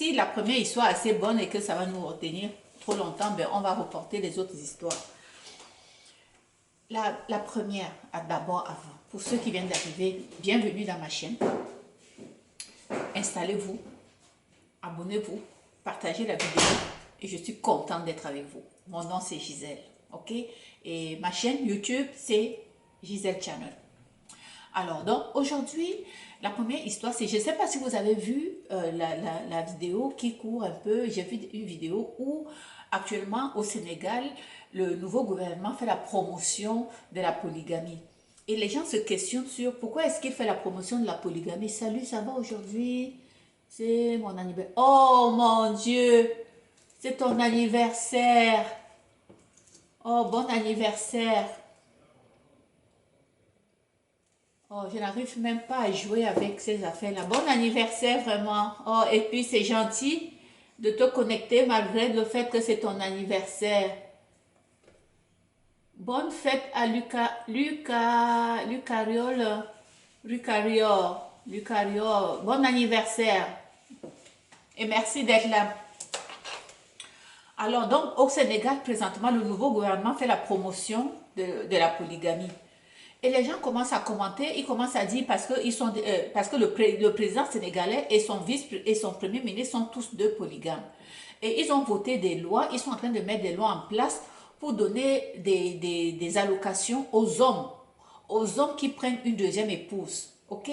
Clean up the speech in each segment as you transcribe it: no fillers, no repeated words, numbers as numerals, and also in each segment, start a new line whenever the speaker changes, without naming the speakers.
si la première histoire est assez bonne et que ça va nous retenir trop longtemps, ben, on va reporter les autres histoires. La première, d'abord avant, pour ceux qui viennent d'arriver, bienvenue dans ma chaîne. Installez-vous, abonnez-vous, partagez la vidéo et je suis contente d'être avec vous. Mon nom c'est Gisèle, ok? Et ma chaîne YouTube c'est Gisèle Channel. Alors, donc aujourd'hui, la première histoire, c'est, je ne sais pas si vous avez vu la vidéo qui court un peu, j'ai vu une vidéo où actuellement au Sénégal, le nouveau gouvernement fait la promotion de la polygamie. Et les gens se questionnent sur pourquoi est-ce qu'il fait la promotion de la polygamie. Salut, ça va aujourd'hui? C'est mon anniversaire. Oh mon Dieu, c'est ton anniversaire. Oh, bon anniversaire. Oh, je n'arrive même pas à jouer avec ces affaires-là. Bon anniversaire, vraiment. Oh, et puis c'est gentil de te connecter malgré le fait que c'est ton anniversaire. Bonne fête à Lucariol. Bon anniversaire. Et merci d'être là. Alors, donc, au Sénégal, présentement, le nouveau gouvernement fait la promotion de la polygamie. Et les gens commencent à commenter, ils commencent à dire parce que le président sénégalais et son et son premier ministre sont tous deux polygames. Et ils ont voté des lois, ils sont en train de mettre des lois en place pour donner des allocations aux hommes qui prennent une deuxième épouse. Ok?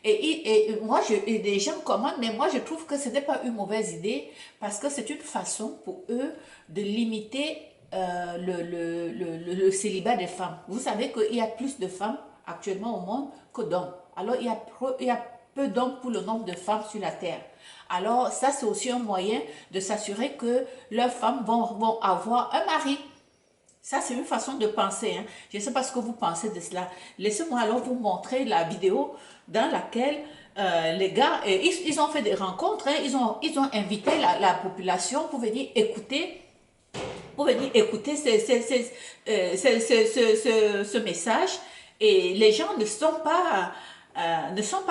Et des gens commandent, mais moi je trouve que ce n'est pas une mauvaise idée parce que c'est une façon pour eux de limiter le célibat des femmes. Vous savez qu'il y a plus de femmes actuellement au monde que d'hommes. Alors il y a peu d'hommes pour le nombre de femmes sur la terre. Alors ça c'est aussi un moyen de s'assurer que leurs femmes vont avoir un mari. Ça, c'est une façon de penser. Hein. Je ne sais pas ce que vous pensez de cela. Laissez-moi alors vous montrer la vidéo dans laquelle les gars, ils ont fait des rencontres. Hein. Ils ont invité la population pour venir écouter ce message. Et les gens ne sont pas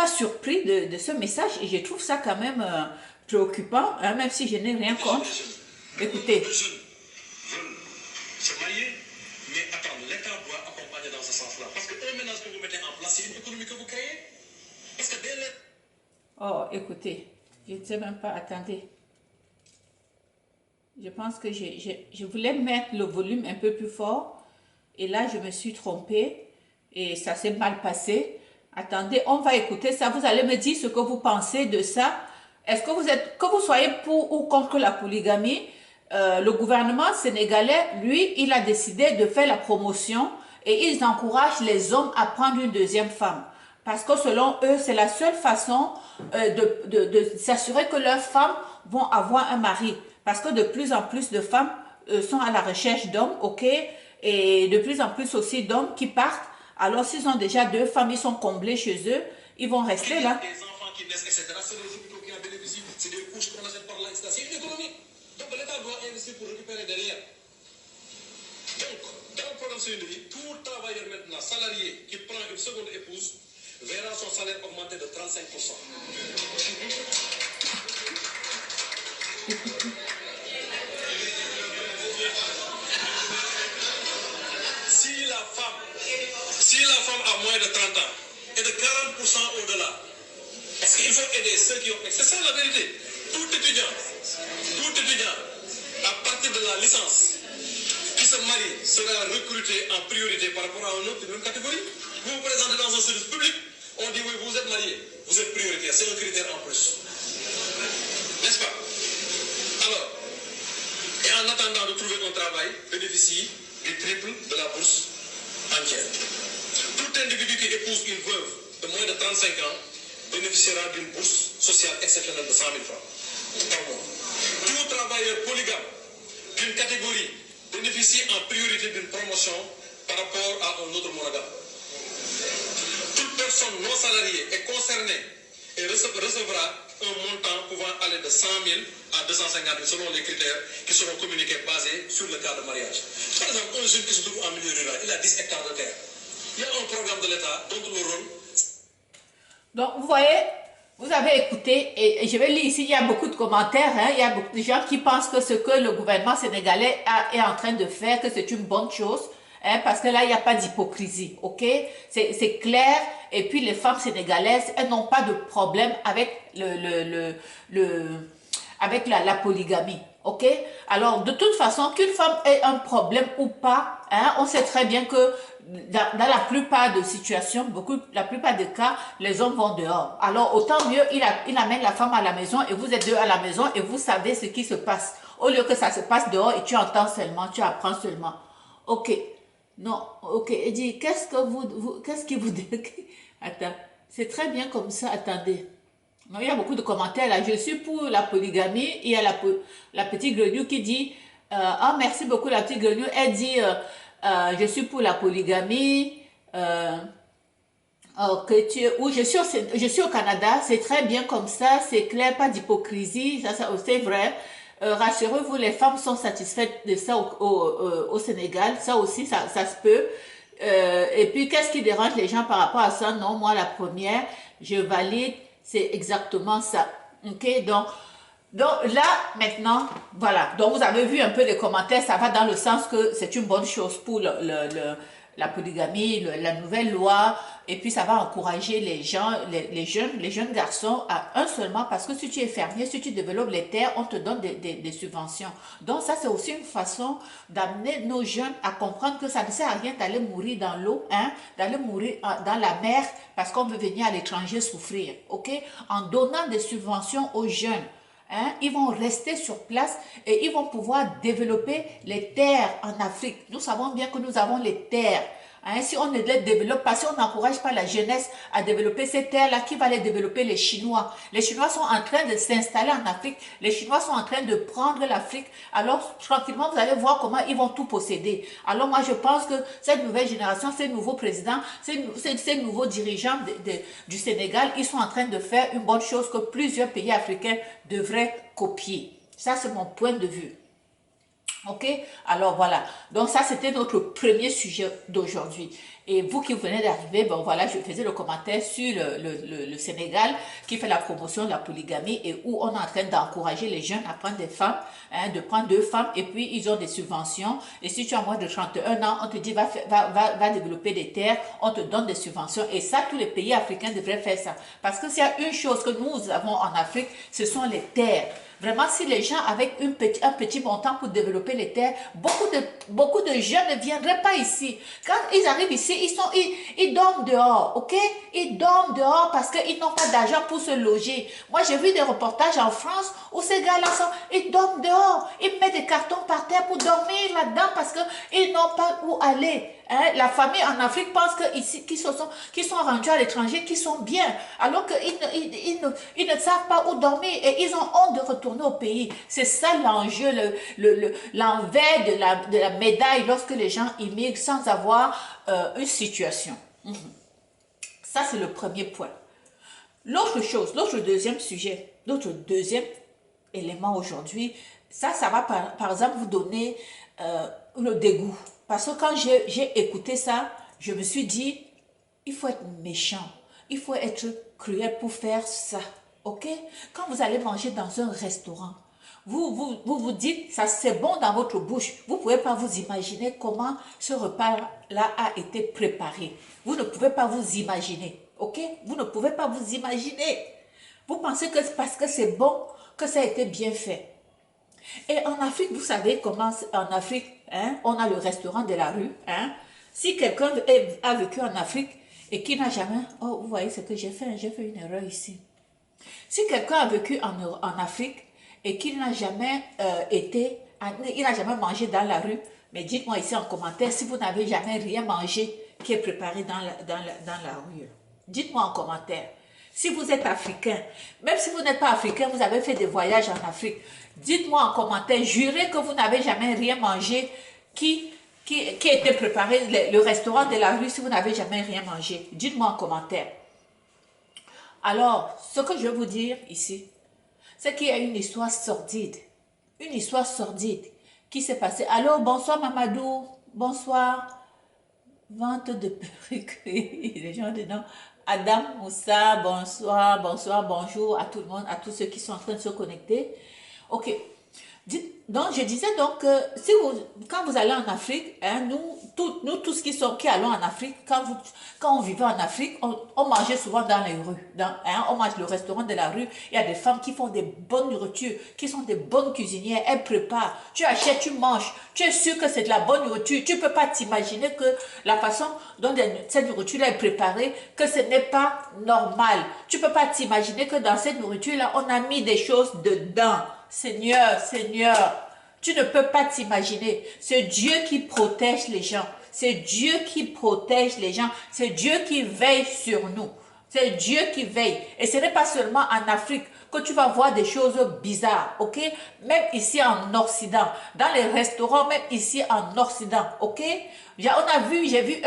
surpris de ce message. Et je trouve ça quand même préoccupant, hein, même si je n'ai rien contre. Écoutez.
Se marier, mais attends, l'État doit accompagner dans ce sens-là. Parce que un ménage que vous mettez en place, c'est une économie que vous créez. Parce que dès le...
Oh, écoutez, je ne sais même pas, attendez. Je pense que je voulais mettre le volume un peu plus fort. Et là, je me suis trompée. Et ça s'est mal passé. Attendez, on va écouter ça. Vous allez me dire ce que vous pensez de ça. Est-ce que vous soyez pour ou contre la polygamie? Le gouvernement sénégalais, lui, il a décidé de faire la promotion et ils encouragent les hommes à prendre une deuxième femme. Parce que selon eux, c'est la seule façon de s'assurer que leurs femmes vont avoir un mari. Parce que de plus en plus de femmes sont à la recherche d'hommes, ok? Et de plus en plus aussi d'hommes qui partent. Alors s'ils ont déjà deux femmes, ils sont comblés chez eux, ils vont rester là.
Les enfants qui naissent, etc., c'est les hôpitaux qui en bénéficient, c'est des couches qu'on achète par là, etc. C'est une économie. Donc l'État doit investir pour récupérer derrière. Donc, dans le programme CNDI, tout travailleur maintenant salarié qui prend une seconde épouse verra son salaire augmenter de 35%. Si la femme a moins de 30 ans et de 40% au-delà, parce qu'il faut aider ceux qui ont... C'est ça la vérité. Tout étudiant, à partir de la licence, qui se marie sera recruté en priorité par rapport à une autre même catégorie. Vous vous présentez dans un service public, on dit oui, vous êtes marié, vous êtes prioritaire, c'est un critère en plus. N'est-ce pas? Alors, et en attendant de trouver un travail, bénéficie du triple de la bourse entière. Tout individu qui épouse une veuve de moins de 35 ans bénéficiera d'une bourse sociale exceptionnelle de 100 000 francs par mois. Tout travailleur polygame d'une catégorie bénéficie en priorité d'une promotion par rapport à un autre monogame. Toute personne non salariée est concernée et recevra un montant pouvant aller de 100 000 à 250 000 selon les critères qui seront communiqués basés sur le cas de mariage. Par exemple, un jeune qui se trouve en milieu rural, il a 10 hectares de terre. Il y a un programme de l'État dont le rôle...
Donc, vous voyez, Vous avez écouté, et je vais lire ici, il y a beaucoup de commentaires, hein, il y a beaucoup de gens qui pensent que ce que le gouvernement sénégalais est en train de faire, que c'est une bonne chose, hein, parce que là, il n'y a pas d'hypocrisie, ok? C'est clair, et puis les femmes sénégalaises, elles n'ont pas de problème avec avec la polygamie. OK? Alors, de toute façon, qu'une femme ait un problème ou pas, hein, on sait très bien que dans la plupart de situations, la plupart des cas, les hommes vont dehors. Alors, autant mieux, il amène la femme à la maison et vous êtes deux à la maison et vous savez ce qui se passe. Au lieu que ça se passe dehors et tu entends seulement, tu apprends seulement. OK. Non, OK. Il dit, qu'est-ce qui vous dit? Attends, c'est très bien comme ça, attendez. Non, il y a beaucoup de commentaires là. Je suis pour la polygamie. Il y a la petite grenouille qui dit ah, merci beaucoup, la petite grenouille. Elle dit je suis pour la polygamie. Ou je suis au Canada. C'est très bien comme ça. C'est clair, pas d'hypocrisie. Ça c'est vrai. Rassurez-vous, les femmes sont satisfaites de ça au Sénégal. Ça aussi, ça se peut. Et puis, qu'est-ce qui dérange les gens par rapport à ça? Non, moi, la première, je valide. C'est exactement ça. OK? Donc là, maintenant, voilà. Donc vous avez vu un peu les commentaires, ça va dans le sens que c'est une bonne chose pour la polygamie, la nouvelle loi, et puis ça va encourager les gens, les jeunes garçons à un seulement, parce que si tu es fermier, si tu développes les terres, on te donne des subventions. Donc ça, c'est aussi une façon d'amener nos jeunes à comprendre que ça ne sert à rien d'aller mourir dans l'eau, hein, d'aller mourir dans la mer, parce qu'on veut venir à l'étranger souffrir, ok? En donnant des subventions aux jeunes, hein, ils vont rester sur place et ils vont pouvoir développer les terres en Afrique. Nous savons bien que nous avons les terres. Hein, si on ne les développe pas, si on n'encourage pas la jeunesse à développer ces terres-là, qui va les développer? Les Chinois. Les Chinois sont en train de s'installer en Afrique. Les Chinois sont en train de prendre l'Afrique. Alors, tranquillement, vous allez voir comment ils vont tout posséder. Alors, moi, je pense que cette nouvelle génération, ces nouveaux présidents, ces nouveaux dirigeants du Sénégal, ils sont en train de faire une bonne chose que plusieurs pays africains devraient copier. Ça, c'est mon point de vue. OK? Alors voilà. Donc ça, c'était notre premier sujet d'aujourd'hui. Et vous qui venez d'arriver, bon voilà, je faisais le commentaire sur le Sénégal qui fait la promotion de la polygamie et où on est en train d'encourager les jeunes à prendre des femmes, hein, de prendre deux femmes et puis ils ont des subventions. Et si tu as moins de 31 ans, on te dit va développer des terres, on te donne des subventions. Et ça, tous les pays africains devraient faire ça. Parce que s'il y a une chose que nous avons en Afrique, ce sont les terres. Vraiment, si les gens avaient un petit montant pour développer les terres, beaucoup de jeunes ne viendraient pas ici. Quand ils arrivent ici, ils dorment dehors, ok? Ils dorment dehors parce qu'ils n'ont pas d'argent pour se loger. Moi, j'ai vu des reportages en France où ces gars-là ils dorment dehors. Ils mettent des cartons par terre pour dormir là-dedans parce qu'ils n'ont pas où aller. Hein, la famille en Afrique pense qu'ils sont rendus à l'étranger, qu'ils sont bien, alors qu'ils ne savent pas où dormir et ils ont honte de retourner au pays. C'est ça l'enjeu, l'envers de la médaille lorsque les gens immigrent sans avoir une situation. Ça, c'est le premier point. L'autre chose, l'autre deuxième sujet, l'autre deuxième élément aujourd'hui, ça va par exemple vous donner le dégoût. Parce que quand j'ai écouté ça, je me suis dit, il faut être méchant, il faut être cruel pour faire ça, ok? Quand vous allez manger dans un restaurant, vous dites, ça c'est bon dans votre bouche, vous ne pouvez pas vous imaginer comment ce repas-là a été préparé. Vous ne pouvez pas vous imaginer, ok? Vous ne pouvez pas vous imaginer. Vous pensez que c'est parce que c'est bon que ça a été bien fait. Et en Afrique, vous savez comment en Afrique, hein, on a le restaurant de la rue. Hein. Si quelqu'un a vécu en Afrique et qui n'a jamais... Oh, vous voyez ce que j'ai fait une erreur ici. Si quelqu'un a vécu en Afrique et qu'il n'a jamais il n'a jamais mangé dans la rue, mais dites-moi ici en commentaire si vous n'avez jamais rien mangé qui est préparé dans la rue. Dites-moi en commentaire. Si vous êtes africain, même si vous n'êtes pas africain, vous avez fait des voyages en Afrique, dites-moi en commentaire, jurez que vous n'avez jamais rien mangé qui était préparé, le restaurant de la rue, si vous n'avez jamais rien mangé. Dites-moi en commentaire. Alors, ce que je veux vous dire ici, c'est qu'il y a une histoire sordide. Une histoire sordide qui s'est passée. Allô, bonsoir Mamadou, bonsoir. Vente de perruques. Les gens disent non. Adam, Moussa, bonsoir, bonsoir, bonjour à tout le monde, à tous ceux qui sont en train de se connecter. Ok. Donc, je disais donc que si quand vous allez en Afrique, hein, nous tous qui allons en Afrique, quand on vivait en Afrique, on mangeait souvent dans les rues. On mange le restaurant de la rue. Il y a des femmes qui font des bonnes nourritures, qui sont des bonnes cuisinières. Elles préparent. Tu achètes, tu manges. Tu es sûr que c'est de la bonne nourriture. Tu ne peux pas t'imaginer que la façon dont cette nourriture est préparée, que ce n'est pas normal. Tu ne peux pas t'imaginer que dans cette nourriture-là, on a mis des choses dedans. Seigneur, Seigneur, tu ne peux pas t'imaginer. C'est Dieu qui protège les gens. C'est Dieu qui protège les gens. C'est Dieu qui veille sur nous. C'est Dieu qui veille. Et ce n'est pas seulement en Afrique que tu vas voir des choses bizarres, ok? Même ici en Occident, dans les restaurants, même ici en Occident, ok? J'ai vu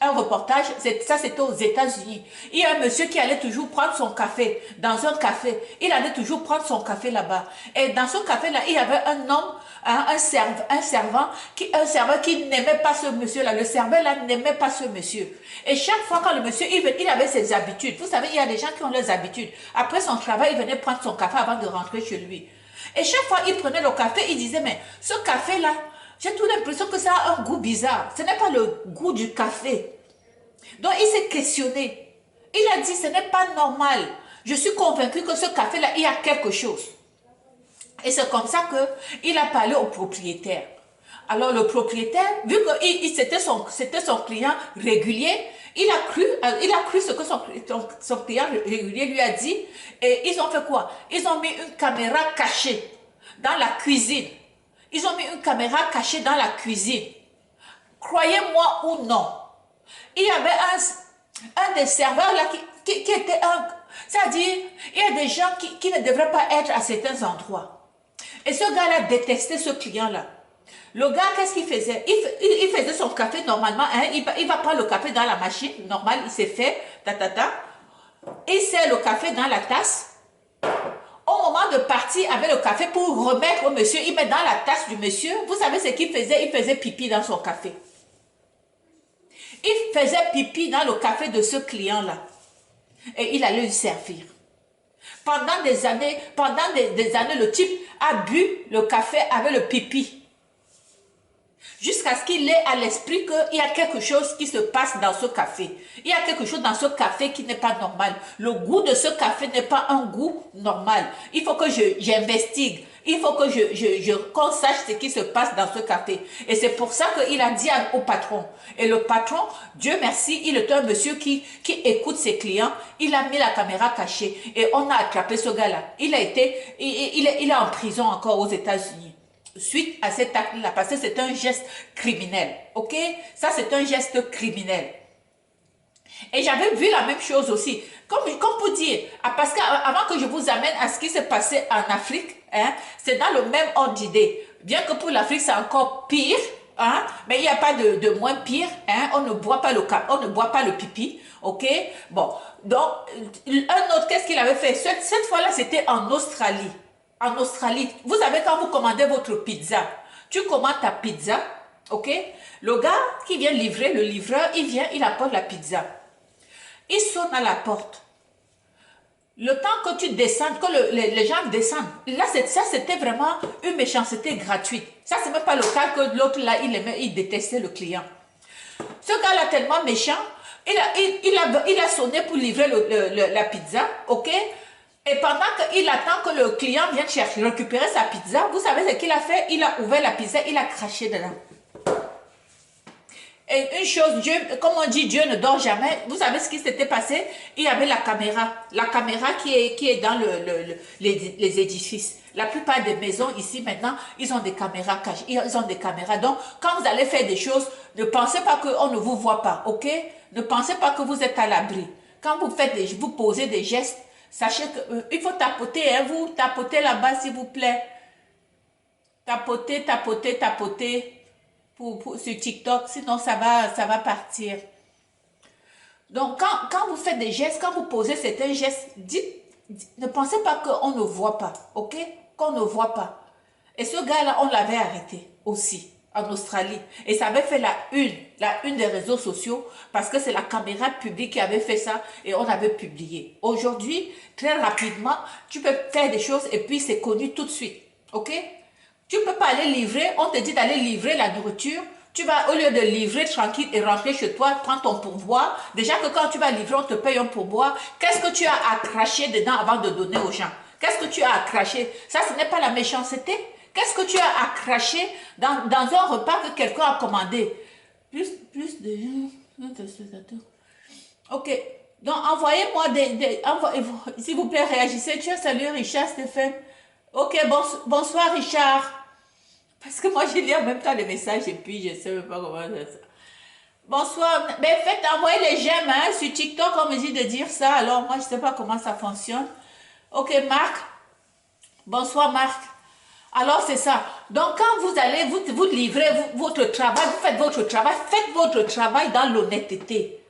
un reportage, ça c'était aux États-Unis. Il y a un monsieur qui allait toujours prendre son café dans un café. Il allait toujours prendre son café là-bas. Et dans ce café-là, il y avait un homme, un serveur qui n'aimait pas ce monsieur-là. Le serveur-là n'aimait pas ce monsieur. Et chaque fois quand le monsieur, il avait ses habitudes. Vous savez, il y a des gens qui ont leurs habitudes. Après son travail, il venait prendre son café avant de rentrer chez lui. Et chaque fois, il prenait le café, il disait, mais ce café-là, j'ai toute l'impression que ça a un goût bizarre. Ce n'est pas le goût du café. Donc, il s'est questionné. Il a dit, ce n'est pas normal. Je suis convaincu que ce café-là, il y a quelque chose. Et c'est comme ça qu'il a parlé au propriétaire. Alors, le propriétaire, vu que c'était son client régulier, il a cru ce que son client régulier lui a dit. Et ils ont fait quoi? Ils ont mis une caméra cachée dans la cuisine. Ils ont mis une caméra cachée dans la cuisine. Croyez-moi ou non, il y avait un des serveurs là qui était c'est-à-dire, il y a des gens qui ne devraient pas être à certains endroits. Et ce gars-là détestait ce client-là. Le gars, qu'est-ce qu'il faisait? Il faisait son café normalement. Hein, il va prendre le café dans la machine. Normal, il s'est fait. Il sert le café dans la tasse. Au moment de partir avec le café pour remettre au monsieur, il met dans la tasse du monsieur. Vous savez ce qu'il faisait? Il faisait pipi dans son café. Il faisait pipi dans le café de ce client-là. Et il allait lui servir. Pendant des années, le type a bu le café avec le pipi. Jusqu'à ce qu'il ait à l'esprit qu'il y a quelque chose qui se passe dans ce café. Il y a quelque chose dans ce café qui n'est pas normal. Le goût de ce café n'est pas un goût normal. Il faut que j'investigue. Il faut que qu'on sache ce qui se passe dans ce café. Et c'est pour ça qu'il a dit au patron. Et le patron, Dieu merci, il est un monsieur qui écoute ses clients. Il a mis la caméra cachée. Et on a attrapé ce gars-là. Il est en prison encore aux États-Unis. Suite à cet acte-là, parce que c'est un geste criminel, ok? Ça, c'est un geste criminel. Et j'avais vu la même chose aussi. Comme pour dire, parce qu'avant que je vous amène à ce qui s'est passé en Afrique, hein, c'est dans le même ordre d'idée. Bien que pour l'Afrique, c'est encore pire, hein, mais il n'y a pas de moins pire. Hein, on ne boit pas le pipi, ok? Bon, donc, un autre, qu'est-ce qu'il avait fait? Cette fois-là, c'était en Australie. En Australie, vous savez quand vous commandez votre pizza, tu commandes ta pizza, ok? Le gars qui vient livrer, le livreur, il vient, il apporte la pizza. Il sonne à la porte. Le temps que tu descends, que les gens descendent, là, ça c'était vraiment une méchanceté gratuite. Ça, c'est même pas le cas que l'autre là, il détestait le client. Ce gars-là, tellement méchant, il a sonné pour livrer la pizza, ok? Et pendant qu'il attend que le client vienne récupérer sa pizza, vous savez ce qu'il a fait? Il a ouvert la pizza, il a craché dedans. Et une chose, Dieu, comme on dit, Dieu ne dort jamais. Vous savez ce qui s'était passé? Il y avait la caméra qui est dans les édifices. La plupart des maisons ici maintenant, ils ont des caméras cachées, ils ont des caméras. Donc, quand vous allez faire des choses, ne pensez pas qu'on ne vous voit pas, ok? Ne pensez pas que vous êtes à l'abri. Quand vous posez des gestes, sachez qu'il faut tapoter, hein, vous tapotez là-bas s'il vous plaît. Tapotez sur TikTok, sinon ça va partir. Donc quand vous faites des gestes, quand vous posez certains gestes, ne pensez pas qu'on ne voit pas, ok? Qu'on ne voit pas. Et ce gars-là, on l'avait arrêté aussi. en Australie. Et ça avait fait la une des réseaux sociaux parce que c'est la caméra publique qui avait fait ça et on avait publié. Aujourd'hui, très rapidement, tu peux faire des choses et puis c'est connu tout de suite. Ok? Tu ne peux pas aller livrer, on te dit d'aller livrer la nourriture. Tu vas, au lieu de livrer tranquille et rentrer chez toi, prendre ton pourboire. Déjà que quand tu vas livrer, on te paye un pourboire. Qu'est-ce que tu as à cracher dedans avant de donner aux gens? Qu'est-ce que tu as à cracher? Ça, ce n'est pas la méchanceté. Qu'est-ce que tu as à cracher dans un repas que quelqu'un a commandé? Plus de gens. Ok. Donc, envoyez-moi s'il vous plaît, réagissez. Tu as salué Richard, Stéphane. Ok, bonsoir Richard. Parce que moi, j'ai lu en même temps les messages et puis je ne sais même pas comment ça. Bonsoir. Mais faites envoyer les j'aime hein, sur TikTok, on me dit de dire ça. Alors, moi, je ne sais pas comment ça fonctionne. Ok, Marc. Bonsoir, Marc. Alors, c'est ça. Donc, quand vous allez, vous livrez votre travail, vous faites votre travail dans l'honnêteté.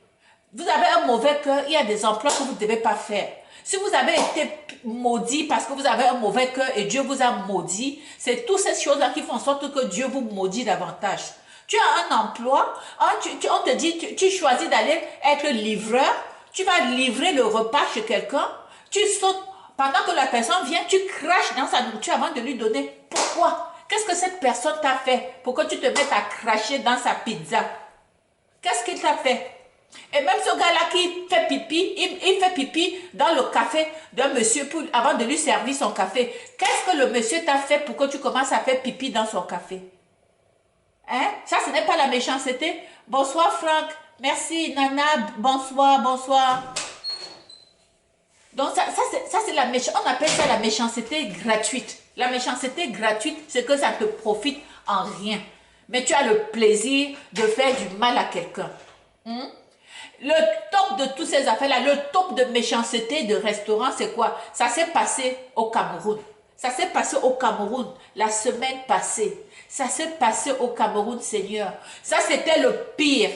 Vous avez un mauvais cœur, il y a des emplois que vous ne devez pas faire. Si vous avez été maudit parce que vous avez un mauvais cœur et Dieu vous a maudit, c'est toutes ces choses-là qui font en sorte que Dieu vous maudit davantage. Tu as un emploi, on te dit, tu choisis d'aller être livreur, tu vas livrer le repas chez quelqu'un, tu sautes, pendant que la personne vient, tu craches dans sa nourriture avant de lui donner. Pourquoi? Qu'est-ce que cette personne t'a fait pour que tu te mettes à cracher dans sa pizza? Qu'est-ce qu'il t'a fait? Et même ce gars-là qui fait pipi, il fait pipi dans le café d'un monsieur avant de lui servir son café. Qu'est-ce que le monsieur t'a fait pour que tu commences à faire pipi dans son café? Hein? Ça, ce n'est pas la méchanceté. Bonsoir Franck. Merci Nana. Bonsoir, bonsoir. Donc ça c'est la méchanceté. On appelle ça la méchanceté gratuite. La méchanceté gratuite, c'est que ça te profite en rien. Mais tu as le plaisir de faire du mal à quelqu'un. Le top de toutes ces affaires-là, le top de méchanceté de restaurant, c'est quoi? Ça s'est passé au Cameroun. Ça s'est passé au Cameroun la semaine passée. Ça s'est passé au Cameroun, Seigneur. Ça, c'était le pire.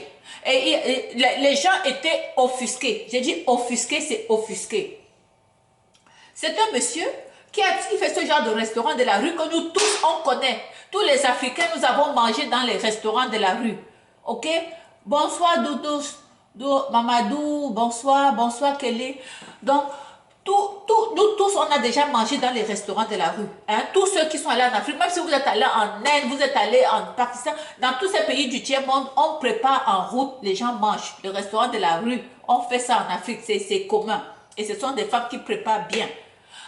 Et les gens étaient offusqués. J'ai dit offusqué, c'est offusqué. C'est un monsieur qui fait ce genre de restaurant de la rue que nous tous, on connaît. Tous les Africains, nous avons mangé dans les restaurants de la rue. Ok? Bonsoir, Doudou. Mamadou, bonsoir, bonsoir Kelly. Donc, nous tous, on a déjà mangé dans les restaurants de la rue. Hein? Tous ceux qui sont allés en Afrique, même si vous êtes allés en Inde, vous êtes allés en Pakistan, dans tous ces pays du tiers-monde, on prépare en route, les gens mangent. Le restaurant de la rue, on fait ça en Afrique, c'est commun. Et ce sont des femmes qui préparent bien.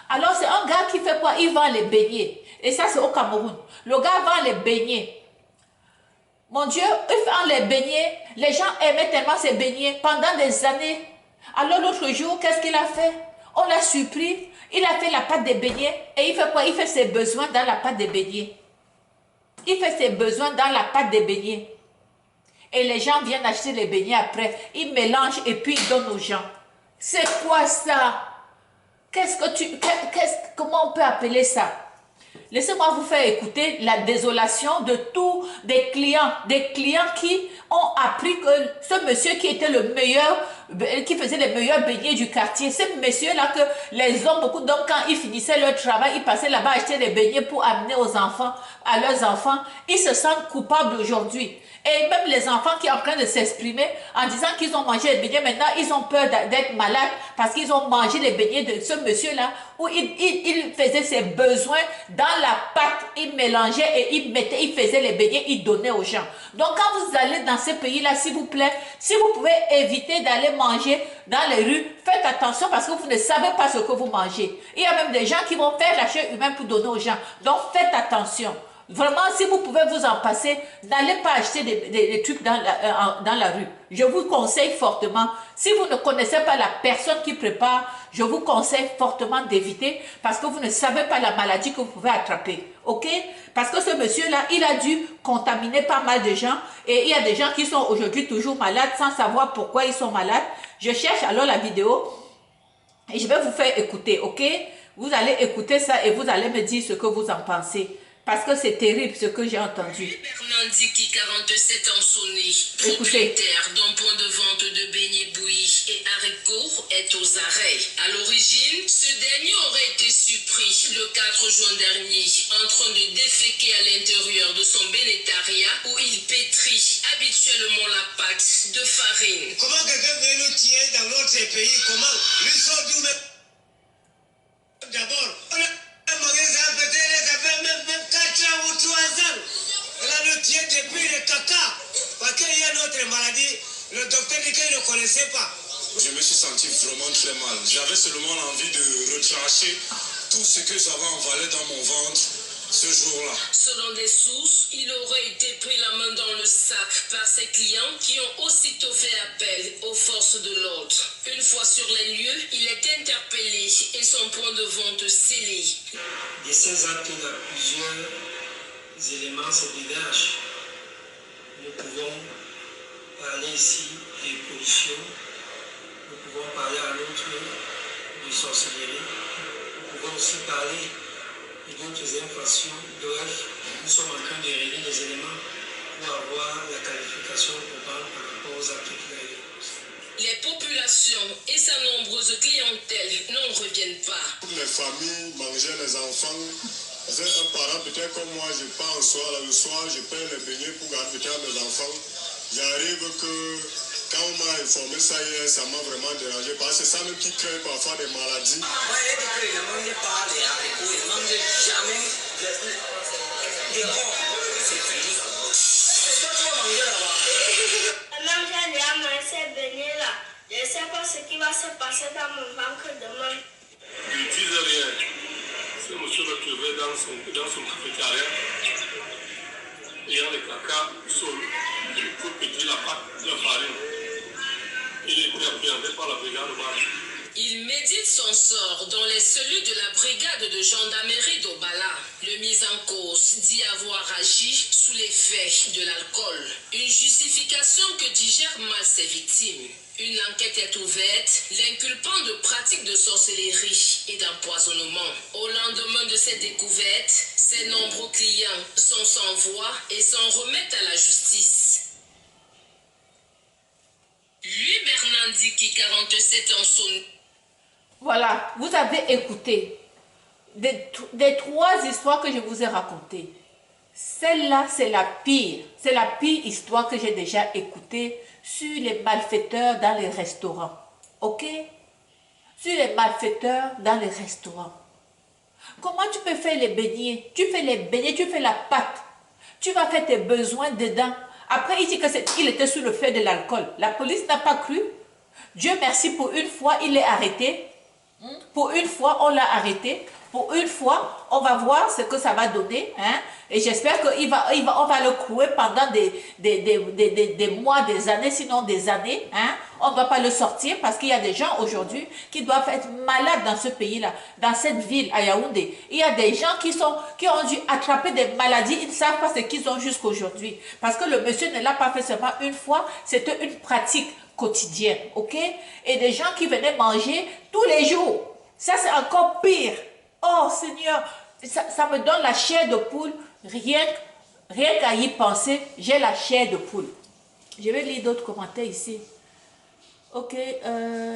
Alors, c'est un gars qui fait quoi? Il vend les beignets. Et ça, c'est au Cameroun. Le gars vend les beignets. Mon Dieu, il vend les beignets. Les gens aimaient tellement ces beignets pendant des années. Alors, l'autre jour, qu'est-ce qu'il a fait? On l'a surpris. Il a fait la pâte des beignets. Et il fait quoi? Il fait ses besoins dans la pâte des beignets. Il fait ses besoins dans la pâte des beignets. Et les gens viennent acheter les beignets après. Ils mélangent et puis ils donnent aux gens. C'est quoi ça? Comment on peut appeler ça? Laissez-moi vous faire écouter la désolation de tous des clients qui ont appris que ce monsieur qui était le meilleur, qui faisait les meilleurs beignets du quartier, ce monsieur-là que les hommes, beaucoup d'hommes, quand ils finissaient leur travail, ils passaient là-bas acheter des beignets pour amener aux enfants, à leurs enfants, ils se sentent coupables aujourd'hui. Et même les enfants qui sont en train de s'exprimer en disant qu'ils ont mangé les beignets, maintenant ils ont peur d'être malades parce qu'ils ont mangé les beignets de ce monsieur-là où il faisait ses besoins dans la pâte, il mélangeait et il faisait les beignets, il donnait aux gens. Donc quand vous allez dans ces pays-là, s'il vous plaît, si vous pouvez éviter d'aller manger dans les rues, faites attention parce que vous ne savez pas ce que vous mangez. Il y a même des gens qui vont faire la chair humaine pour donner aux gens. Donc faites attention. Vraiment, si vous pouvez vous en passer, n'allez pas acheter des trucs dans la rue. Je vous conseille fortement, si vous ne connaissez pas la personne qui prépare, je vous conseille fortement d'éviter parce que vous ne savez pas la maladie que vous pouvez attraper. Ok? Parce que ce monsieur-là, il a dû contaminer pas mal de gens et il y a des gens qui sont aujourd'hui toujours malades sans savoir pourquoi ils sont malades. Je cherche alors la vidéo et je vais vous faire écouter. Ok? Vous allez écouter ça et vous allez me dire ce que vous en pensez. Parce que c'est terrible ce que j'ai entendu.
Bernandiki, 47 ans sonné,
Écoutez.
propriétaire d'un point de vente de beignets bouillis et haricots, est aux arrêts. À l'origine, ce dernier aurait été surpris le 4 juin dernier en train de déféquer à l'intérieur de son bénétariat où il pétrit habituellement la pâte de farine.
Comment quelqu'un veut nous tirer dans notre pays? Comment? Lui sort d'où même? D'abord, on a un magasin peut-être, ça fait même 4 ans ou 3 ans. Elle a nous tiré depuis le caca. Parce qu'il y a notre maladie, le docteur dit qu'il ne connaissait pas.
Je me suis senti vraiment très mal. J'avais seulement envie de retrancher tout ce que j'avais envalé dans mon ventre ce jour-là.
Selon des sources, il aurait été pris la main dans le sac par ses clients qui ont aussitôt fait appel aux forces de l'ordre. Une fois sur les lieux, il est interpellé et son point de vente scellé.
De ces actes-là, plusieurs éléments se dégagent. Nous pouvons parler ici de pollution, nous pouvons parler à l'autre de sorcellerie, nous pouvons aussi parler d'autres infractions. Bref, nous sommes en train de réunir les éléments pour avoir la qualification probable par rapport aux actes qu'il a eu.
Les populations et sa nombreuse clientèle n'en reviennent pas.
Toutes les familles mangeaient les enfants. Parce qu'un parent, peut-être comme moi, je pars le soir, je paye les beignets pour garder peut-être mes enfants. J'arrive que quand on m'a informé ça hier, ça m'a vraiment dérangé parce que c'est ça même qui crée parfois des maladies.
Moi, il dit qu'il ne mange pas les haricots, il ne mange jamais des corps. C'est fini. C'est toi qui vas manger là-bas.
Même j'ai déjà mangé ces beignets là. Je ne sais pas ce qui va se passer dans mon ventre demain.
Je ne disais rien. Ce monsieur le trouvait dans son cafétéria. Il y a le caca sol. Il faut péter la pâte de la farine. Il était appréhendé par la brigade rouge.
Il médite son sort dans les cellules de la brigade de gendarmerie d'Obala. Le mis en cause dit avoir agi sous l'effet de l'alcool. Une justification que digèrent mal ses victimes. Une enquête est ouverte, l'inculpant de pratiques de sorcellerie et d'empoisonnement. Au lendemain de cette découverte, ses nombreux clients sont sans voix et s'en remettent à la justice. Lui, Bernandiki, 47 ans, sonne.
Voilà, vous avez écouté des 3 histoires que je vous ai racontées. Celle-là, c'est la pire. C'est la pire histoire que j'ai déjà écoutée sur les malfaiteurs dans les restaurants. Ok? Sur les malfaiteurs dans les restaurants. Comment tu peux faire les beignets? Tu fais les beignets, tu fais la pâte. Tu vas faire tes besoins dedans. Après, il dit qu'il était sous le fait de l'alcool. La police n'a pas cru. Dieu merci, pour une fois, il est arrêté. Pour une fois, on l'a arrêté. Pour une fois, on va voir ce que ça va donner. Hein? Et j'espère qu'on va le clouer pendant des mois, des années, sinon des années. Hein? On ne doit pas le sortir parce qu'il y a des gens aujourd'hui qui doivent être malades dans ce pays-là, dans cette ville, à Yaoundé. Il y a des gens qui ont dû attraper des maladies. Ils ne savent pas ce qu'ils ont jusqu'aujourd'hui. Parce que le monsieur ne l'a pas fait seulement une fois. C'était une pratique quotidienne. Ok? Et des gens qui venaient manger tous les jours. Ça, c'est encore pire. Oh Seigneur, ça me donne la chair de poule. Rien qu'à y penser, j'ai la chair de poule. Je vais lire d'autres commentaires ici. Ok.